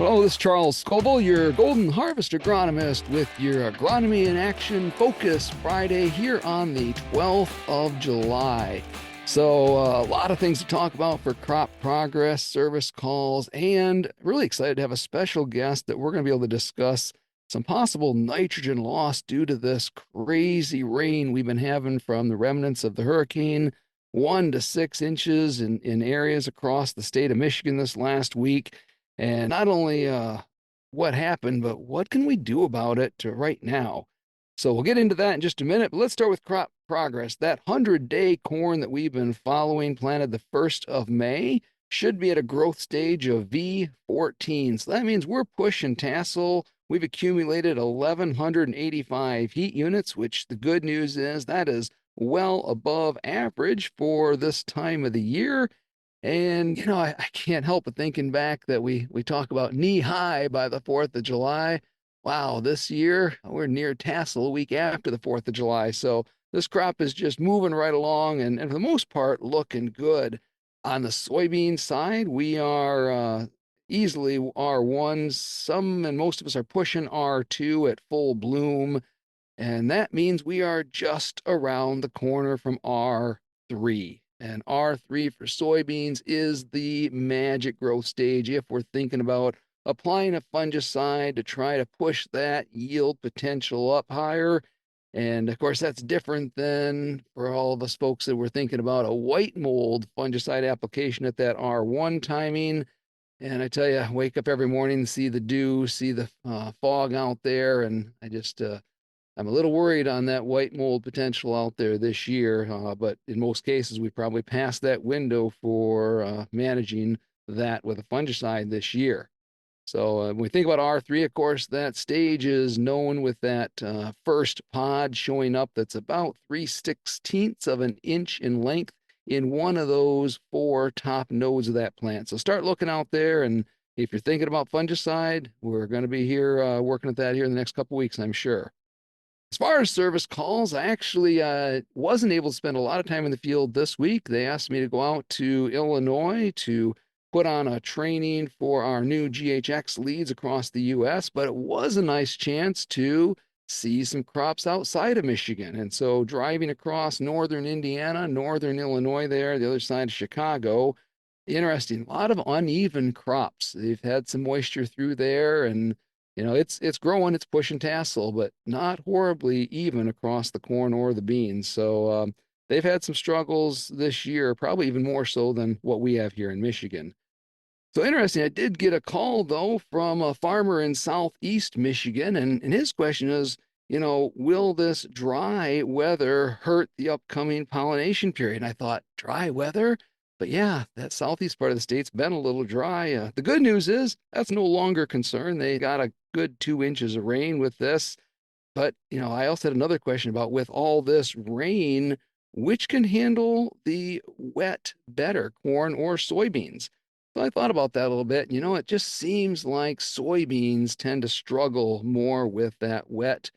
Hello, this is Charles Scoble, your Golden Harvest agronomist with your Agronomy in Action Focus Friday here on the 12th of July. So, a lot of things to talk about for crop progress, service calls, and really excited to have a special guest that we're going to be able to discuss some possible nitrogen loss due to this crazy rain we've been having from the remnants of the hurricane, 1 to 6 inches in areas across the state of Michigan this last week. And not only what happened, but what can we do about it right now? So we'll get into that in just a minute, but let's start with crop progress. That 100-day corn that we've been following, planted the 1st of May, should be at a growth stage of V14. So that means we're pushing tassel. We've accumulated 1,185 heat units, which the good news is that is well above average for this time of the year. And, I can't help but thinking back that we talk about knee high by the 4th of July. Wow, this year we're near tassel a week after the 4th of July. So this crop is just moving right along and for the most part looking good. On the soybean side, we are easily R1. Some and most of us are pushing R2 at full bloom. And that means we are just around the corner from R3. And R3 for soybeans is the magic growth stage if we're thinking about applying a fungicide to try to push that yield potential up higher. And of course, that's different than for all of us folks that were thinking about a white mold fungicide application at that R1 timing. And I tell you, I wake up every morning, see the dew, see the fog out there, and I'm a little worried on that white mold potential out there this year, but in most cases, we probably passed that window for managing that with a fungicide this year. So when we think about R3, of course, that stage is known with that first pod showing up that's about 3/16 of an inch in length in one of those 4 top nodes of that plant. So start looking out there, and if you're thinking about fungicide, we're going to be here working at that here in the next couple of weeks, I'm sure. As far as service calls, I actually wasn't able to spend a lot of time in the field this week. They asked me to go out to Illinois to put on a training for our new GHX leads across the U.S., but it was a nice chance to see some crops outside of Michigan. And so driving across northern Indiana, northern Illinois there, the other side of Chicago, interesting, a lot of uneven crops. They've had some moisture through there, and it's growing, it's pushing tassel, but not horribly even across the corn or the beans. So they've had some struggles this year, probably even more so than what we have here in Michigan. So interesting, I did get a call though from a farmer in southeast Michigan, and his question is, will this dry weather hurt the upcoming pollination period? And I thought, dry weather? But yeah, that southeast part of the state's been a little dry. The good news is that's no longer a concern. They got a good 2 inches of rain with this. But, I also had another question about with all this rain, which can handle the wet better, corn or soybeans? So I thought about that a little bit. It just seems like soybeans tend to struggle more with that wet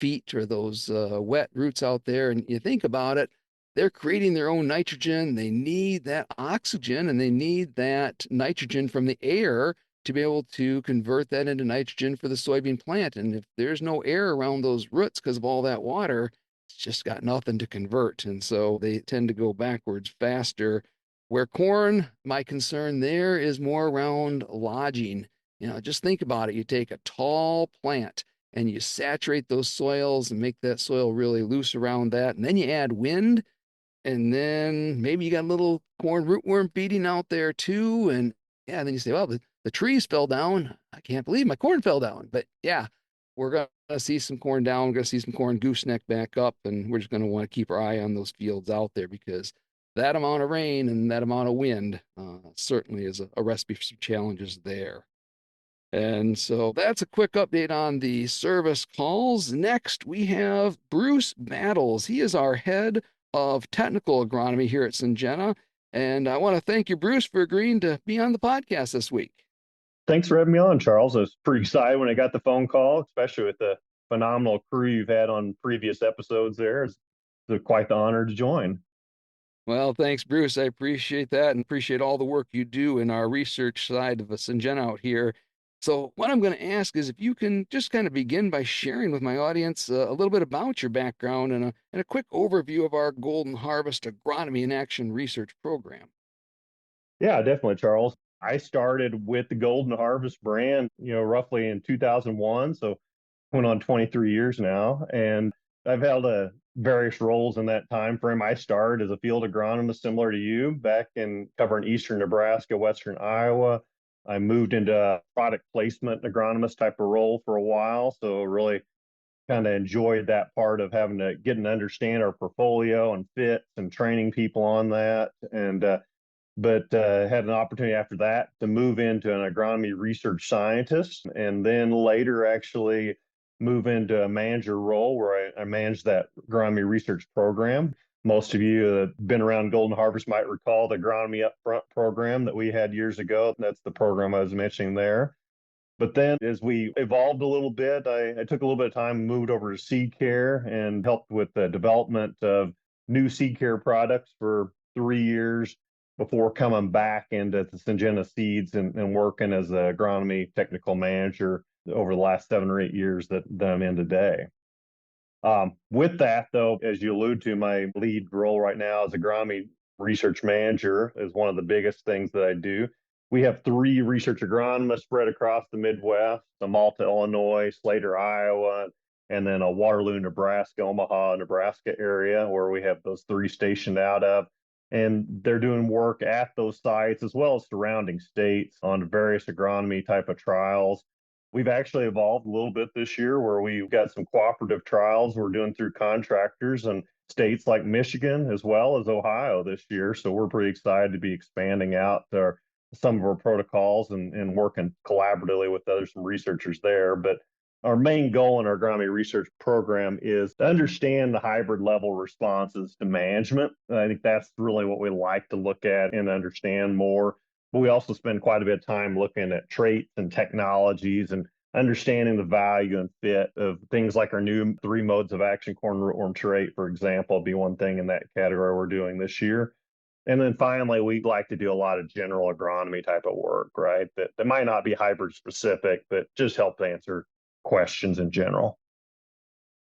feet or those wet roots out there. And you think about it, they're creating their own nitrogen. They need that oxygen and they need that nitrogen from the air to be able to convert that into nitrogen for the soybean plant. And if there's no air around those roots because of all that water, it's just got nothing to convert. And so they tend to go backwards faster. Where corn, my concern there is more around lodging. Just think about it. You take a tall plant and you saturate those soils and make that soil really loose around that. And then you add wind, and then maybe you got a little corn rootworm feeding out there too. And yeah, then you say, well, the trees fell down. I can't believe my corn fell down. But yeah, we're going to see some corn down. We're going to see some corn gooseneck back up. And we're just going to want to keep our eye on those fields out there because that amount of rain and that amount of wind certainly is a recipe for some challenges there. And so that's a quick update on the service calls. Next, we have Bruce Battles. He is our head of technical agronomy here at Syngenta. And I want to thank you, Bruce, for agreeing to be on the podcast this week. Thanks for having me on, Charles. I was pretty excited when I got the phone call, especially with the phenomenal crew you've had on previous episodes there. It's quite the honor to join. Well, thanks, Bruce. I appreciate that and appreciate all the work you do in our research side of Syngenta out here. So, what I'm going to ask is if you can just kind of begin by sharing with my audience a little bit about your background and a quick overview of our Golden Harvest Agronomy in Action research program. Yeah, definitely, Charles. I started with the Golden Harvest brand, roughly in 2001. So went on 23 years now, and I've held various roles in that time frame. I started as a field agronomist, similar to you, back in covering eastern Nebraska, western Iowa. I moved into a product placement agronomist type of role for a while, so really kind of enjoyed that part of having to get and understand our portfolio and fits and training people on that. And but had an opportunity after that to move into an agronomy research scientist, and then later actually move into a manager role where I manage that agronomy research program. Most of you that have been around Golden Harvest might recall the agronomy upfront program that we had years ago. That's the program I was mentioning there. But then as we evolved a little bit, I took a little bit of time, moved over to seed care and helped with the development of new seed care products for 3 years before coming back into the Syngenta Seeds and working as an agronomy technical manager over the last 7 or 8 years that I'm in today. With that, though, as you allude to, my lead role right now as agronomy research manager is one of the biggest things that I do. We have three research agronomists spread across the Midwest, the Malta, Illinois, Slater, Iowa, and then a Waterloo, Nebraska, Omaha, Nebraska area where we have those three stationed out of. And they're doing work at those sites as well as surrounding states on various agronomy type of trials. We've actually evolved a little bit this year where we've got some cooperative trials we're doing through contractors and states like Michigan as well as Ohio this year. So we're pretty excited to be expanding out some of our protocols and working collaboratively with some researchers there. But our main goal in our agronomy research program is to understand the hybrid level responses to management. And I think that's really what we like to look at and understand more. But we also spend quite a bit of time looking at traits and technologies and understanding the value and fit of things like our new three modes of action corn rootworm trait, for example, be one thing in that category we're doing this year. And then finally, we'd like to do a lot of general agronomy type of work, right? That might not be hybrid specific, but just help to answer questions in general.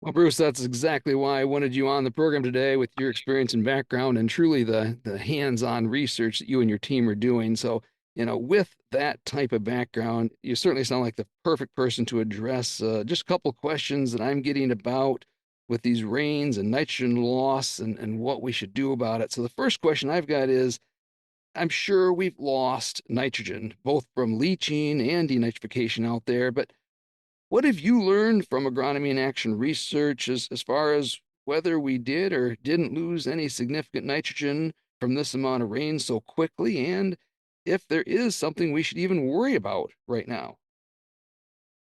Well, Bruce, that's exactly why I wanted you on the program today with your experience and background and truly the hands-on research that you and your team are doing. So, with that type of background, you certainly sound like the perfect person to address just a couple of questions that I'm getting about with these rains and nitrogen loss and what we should do about it. So the first question I've got is, I'm sure we've lost nitrogen, both from leaching and denitrification out there, but what have you learned from agronomy in action research as far as whether we did or didn't lose any significant nitrogen from this amount of rain so quickly, and if there is something we should even worry about right now?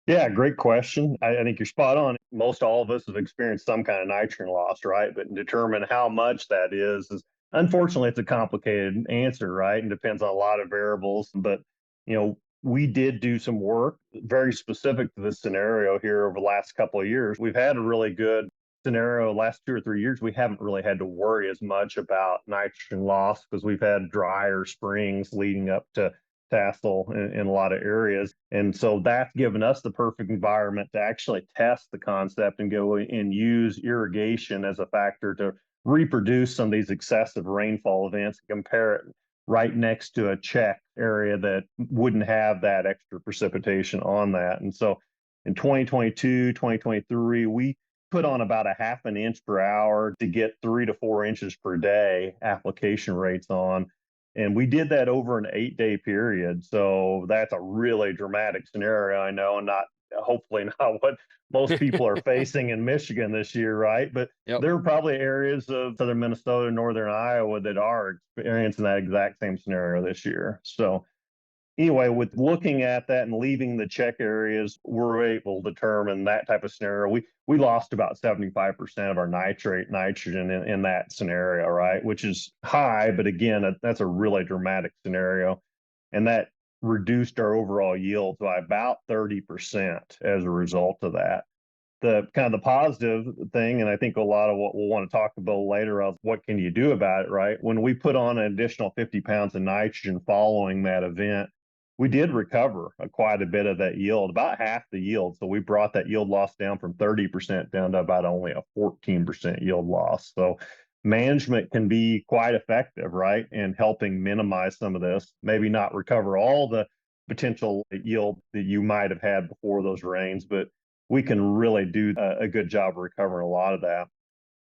Yeah, great question. I think you're spot on. Most all of us have experienced some kind of nitrogen loss, right? But determine how much that is unfortunately it's a complicated answer, right? And depends on a lot of variables. But we did do some work very specific to this scenario here over the last couple of years. We've had a really good scenario the last 2 or 3 years. We haven't really had to worry as much about nitrogen loss because we've had drier springs leading up to tassel in a lot of areas. And so that's given us the perfect environment to actually test the concept and go and use irrigation as a factor to reproduce some of these excessive rainfall events and compare it right next to a check area that wouldn't have that extra precipitation on that. And so in 2022, 2023, we put on about a half an inch per hour to get 3 to 4 inches per day application rates on. And we did that over an 8 day period. So that's a really dramatic scenario, I know, and not hopefully not what most people are facing in Michigan this year, right? But Yep. there are probably areas of southern Minnesota, northern Iowa that are experiencing that exact same scenario this year. So anyway, with looking at that and leaving the check areas, we're able to determine that type of scenario. We lost about 75% of our nitrate nitrogen in that scenario, right? Which is high, but again, that's a really dramatic scenario. And that reduced our overall yield by about 30% as a result of that. The kind of the positive thing, and I think a lot of what we'll want to talk about later is what can you do about it, right? When we put on an additional 50 pounds of nitrogen following that event, we did recover quite a bit of that yield, about half the yield. So we brought that yield loss down from 30% down to about only a 14% yield loss. So management can be quite effective, right, in helping minimize some of this, maybe not recover all the potential yield that you might have had before those rains, but we can really do a good job of recovering a lot of that.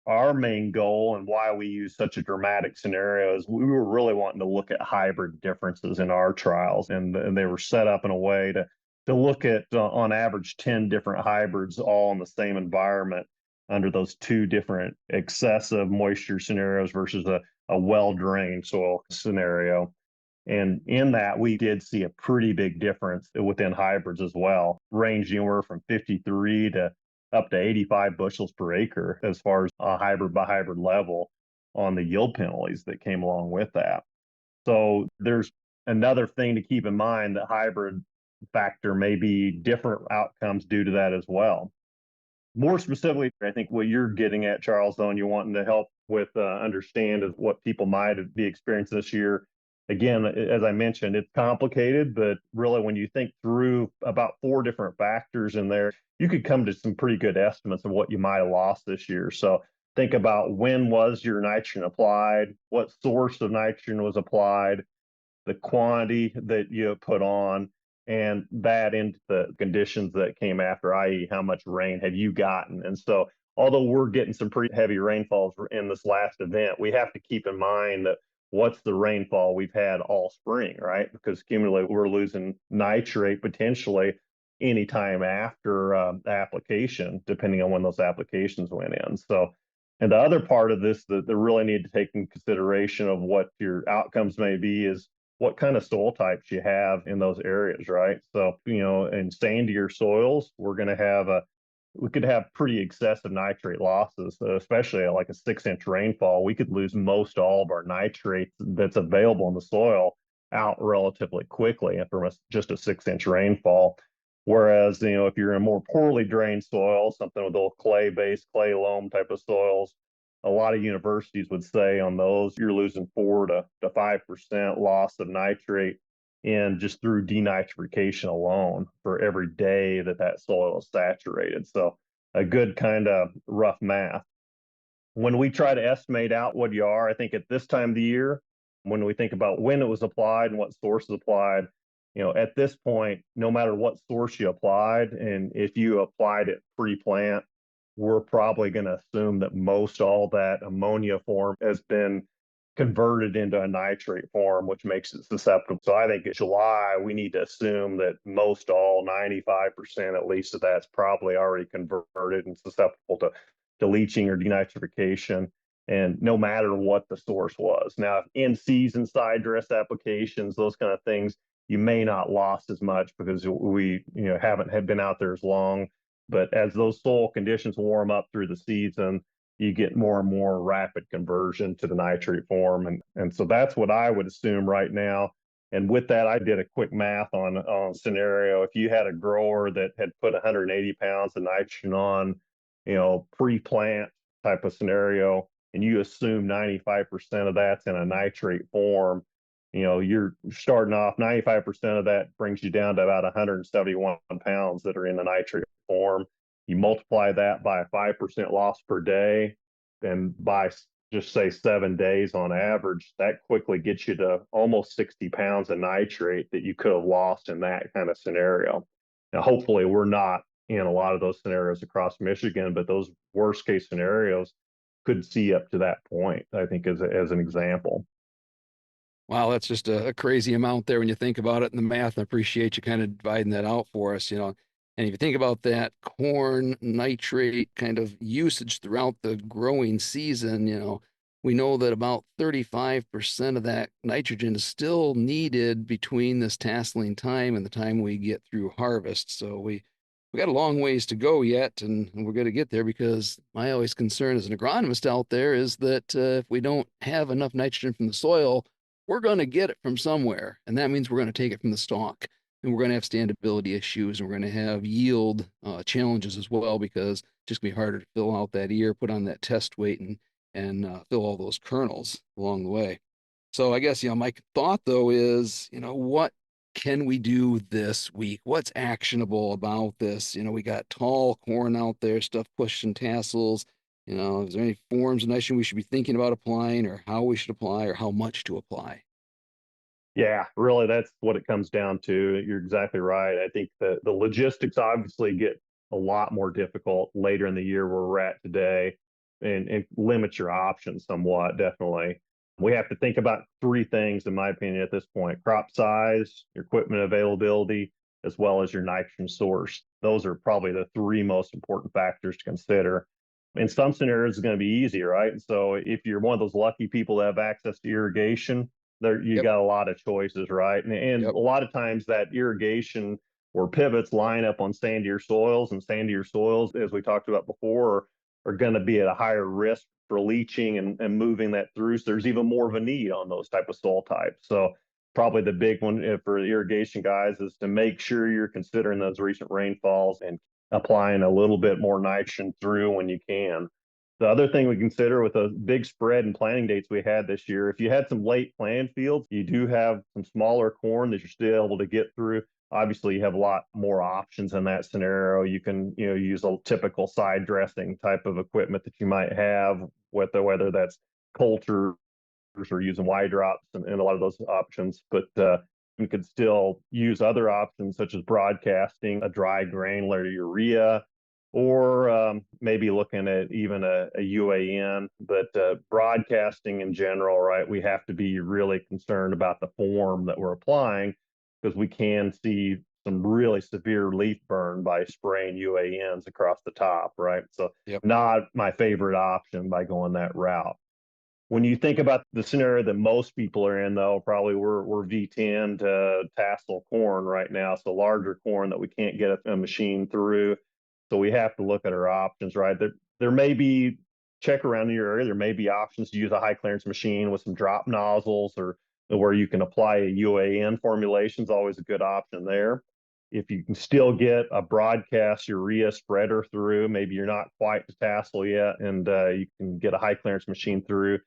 Our main goal and why we use such a dramatic scenario is we were really wanting to look at hybrid differences in our trials, and they were set up in a way to look at on average 10 different hybrids all in the same environment under those two different excessive moisture scenarios versus a well-drained soil scenario. And in that, we did see a pretty big difference within hybrids as well, ranging anywhere from 53 to up to 85 bushels per acre as far as a hybrid by hybrid level on the yield penalties that came along with that. So there's another thing to keep in mind, that hybrid factor may be different outcomes due to that as well. More specifically, I think what you're getting at, Charles, though, and you're wanting to help with understand is what people might be experiencing this year. Again, as I mentioned, it's complicated, but really, when you think through about four different factors in there, you could come to some pretty good estimates of what you might have lost this year. So think about, when was your nitrogen applied, what source of nitrogen was applied, the quantity that you put on, and that into the conditions that came after, i.e., how much rain have you gotten. And so, although we're getting some pretty heavy rainfalls in this last event, we have to keep in mind that what's the rainfall we've had all spring, right? Because cumulatively, we're losing nitrate potentially anytime after application, depending on when those applications went in. So, and the other part of this that really need to take in consideration of what your outcomes may be is what kind of soil types you have in those areas, right? So, in sandier soils, we could have pretty excessive nitrate losses, especially like a 6-inch rainfall. We could lose most all of our nitrates that's available in the soil out relatively quickly from just a 6-inch rainfall. Whereas, if you're in a more poorly drained soil, something with a little clay-based, clay loam type of soils, a lot of universities would say on those, you're losing 4 to 5% loss of nitrate in just through denitrification alone for every day that soil is saturated. So a good kind of rough math. When we try to estimate out what you are, I think at this time of the year, when we think about when it was applied and what source was applied, at this point, no matter what source you applied, and if you applied it pre-plant, we're probably going to assume that most all that ammonia form has been converted into a nitrate form, which makes it susceptible. So I think in July, we need to assume that most all, 95% at least of that's probably already converted and susceptible to leaching or denitrification, and no matter what the source was. Now, in season side dress applications, those kind of things, you may not lost as much because we haven't had been out there as long. But as those soil conditions warm up through the season, you get more and more rapid conversion to the nitrate form. And so that's what I would assume right now. And with that, I did a quick math on scenario. If you had a grower that had put 180 pounds of nitrogen on, pre-plant type of scenario, and you assume 95% of that's in a nitrate form, you're starting off 95% of that brings you down to about 171 pounds that are in the nitrate form. You multiply that by a 5% loss per day, and by just say 7 days on average, that quickly gets you to almost 60 pounds of nitrate that you could have lost in that kind of scenario. Now, hopefully, we're not in a lot of those scenarios across Michigan, but those worst case scenarios could see up to that point, I think, as an example. Wow, that's just a crazy amount there when you think about it in the math. I appreciate you kind of dividing that out for us, And if you think about that corn nitrate kind of usage throughout the growing season, we know that about 35% of that nitrogen is still needed between this tasseling time and the time we get through harvest. So we got a long ways to go yet, and we're going to get there, because my always concern as an agronomist out there is that if we don't have enough nitrogen from the soil, we're going to get it from somewhere. And that means we're going to take it from the stalk. And we're going to have standability issues, and we're going to have yield challenges as well, because it's just going to be harder to fill out that ear, put on that test weight, and fill all those kernels along the way. So I guess, my thought though is, what can we do this week? What's actionable about this? We got tall corn out there, stuff pushing tassels. Is there any forms of nitrogen we should be thinking about applying, or how we should apply, or how much to apply? Yeah, really, that's what it comes down to. You're exactly right. I think the logistics obviously get a lot more difficult later in the year where we're at today, and limit your options somewhat, definitely. We have to think about three things, in my opinion, at this point: crop size, your equipment availability, as well as your nitrogen source. Those are probably the three most important factors to consider. In some scenarios, it's going to be easy, right? So if you're one of those lucky people that have access to irrigation, there you Yep, got a lot of choices, right? And yep, a lot of times that irrigation or pivots line up on sandier soils, and sandier soils, as we talked about before, are going to be at a higher risk for leaching and moving that through. So there's even more of a need on those type of soil types. So probably the big one for the irrigation guys is to make sure you're considering those recent rainfalls and applying a little bit more nitrogen through when you can. The other thing we consider with a big spread in planting dates we had this year, if you had some late plant fields, you do have some smaller corn that you're still able to get through. Obviously, you have a lot more options in that scenario. You can, use a typical side dressing type of equipment that you might have, whether that's coulter or using Y drops and a lot of those options. But you could still use other options such as broadcasting a dry granular urea, or maybe looking at even a UAN. But broadcasting in general, right, we have to be really concerned about the form that we're applying, because we can see some really severe leaf burn by spraying UANs across the top, right? So yep. not my favorite option by going that route. When you think about the scenario that most people are in, though, probably we're V10 to tassel corn right now, so larger corn that we can't get a machine through. So we have to look at our options, right? There may be, check around your area. There may be options to use a high clearance machine with some drop nozzles, or where you can apply a UAN formulation is always a good option there. If you can still get a broadcast urea spreader through, maybe you're not quite to tassel yet, and you can get a high clearance machine through,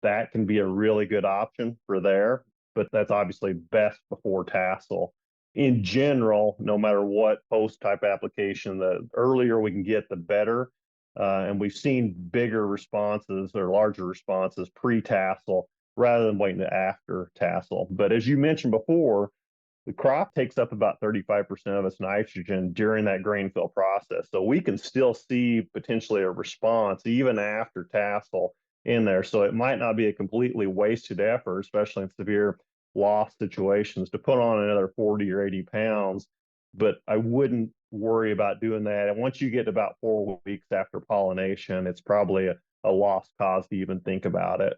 that can be a really good option for there, but that's obviously best before tassel. In general, no matter what post type application, the earlier we can get, the better. And we've seen bigger responses or larger responses pre tassel rather than waiting to after tassel. But as you mentioned before, the crop takes up about 35% of its nitrogen during that grain fill process. So we can still see potentially a response even after tassel in there. So it might not be a completely wasted effort, especially in severe loss situations, to put on another 40 or 80 pounds. But I wouldn't worry about doing that. And once you get about 4 weeks after pollination, it's probably a lost cause to even think about it.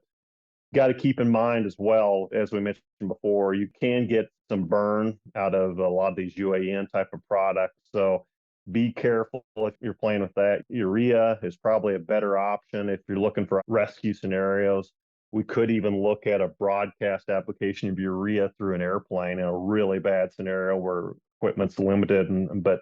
Got to keep in mind as well, as we mentioned before, you can get some burn out of a lot of these UAN type of products. So be careful if you're playing with that. Urea is probably a better option if you're looking for rescue scenarios. We could even look at a broadcast application of urea through an airplane in a really bad scenario where equipment's limited. But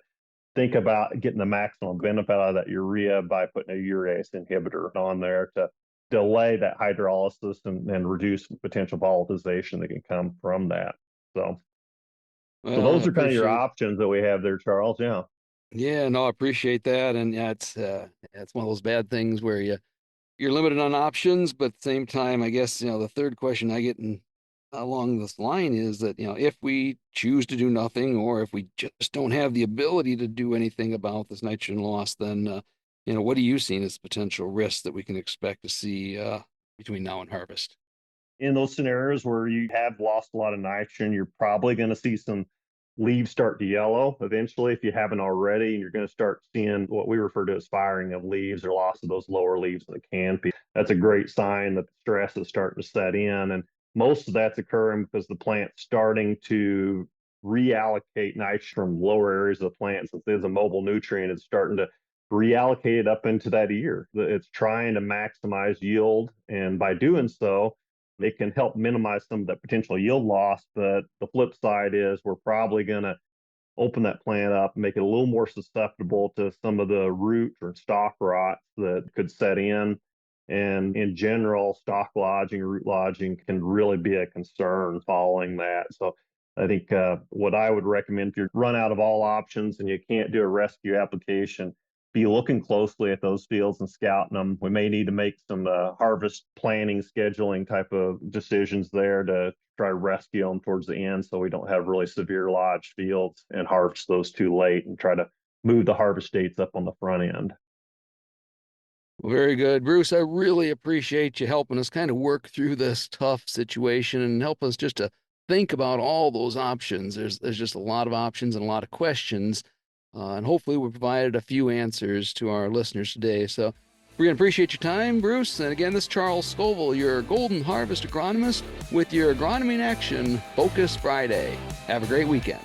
think about getting the maximum benefit out of that urea by putting a urease inhibitor on there to delay that hydrolysis and reduce potential volatilization that can come from that. So Well, I those are kind of your appreciate. options that we have there, Charles. Yeah. Yeah, no, I appreciate that, and yeah, it's one of those bad things where you're limited on options, but at the same time, I guess the third question I get along this line is that if we choose to do nothing, or if we just don't have the ability to do anything about this nitrogen loss, then what do you see as potential risks that we can expect to see between now and harvest? In those scenarios where you have lost a lot of nitrogen, you're probably going to see some leaves start to yellow eventually if you haven't already. And you're going to start seeing what we refer to as firing of leaves, or loss of those lower leaves in the canopy. That's a great sign that the stress is starting to set in. And most of that's occurring because the plant's starting to reallocate nitrogen from lower areas of the plant. Since it is a mobile nutrient, it's starting to reallocate it up into that ear. It's trying to maximize yield. And by doing so, they can help minimize some of that potential yield loss. But the flip side is we're probably going to open that plant up and make it a little more susceptible to some of the root or stalk rots that could set in. And in general, stalk lodging or root lodging can really be a concern following that. So I think what I would recommend if you run out of all options and you can't do a rescue application, be looking closely at those fields and scouting them. We may need to make some harvest planning, scheduling type of decisions there to try to rescue them towards the end so we don't have really severe lodged fields and harvest those too late and try to move the harvest dates up on the front end. Well, very good. Bruce, I really appreciate you helping us kind of work through this tough situation and help us just to think about all those options. There's just a lot of options and a lot of questions. And hopefully we provided a few answers to our listeners today. So we're going to appreciate your time, Bruce. And again, this is Charles Scoville, your Golden Harvest agronomist with your Agronomy in Action Focus Friday. Have a great weekend.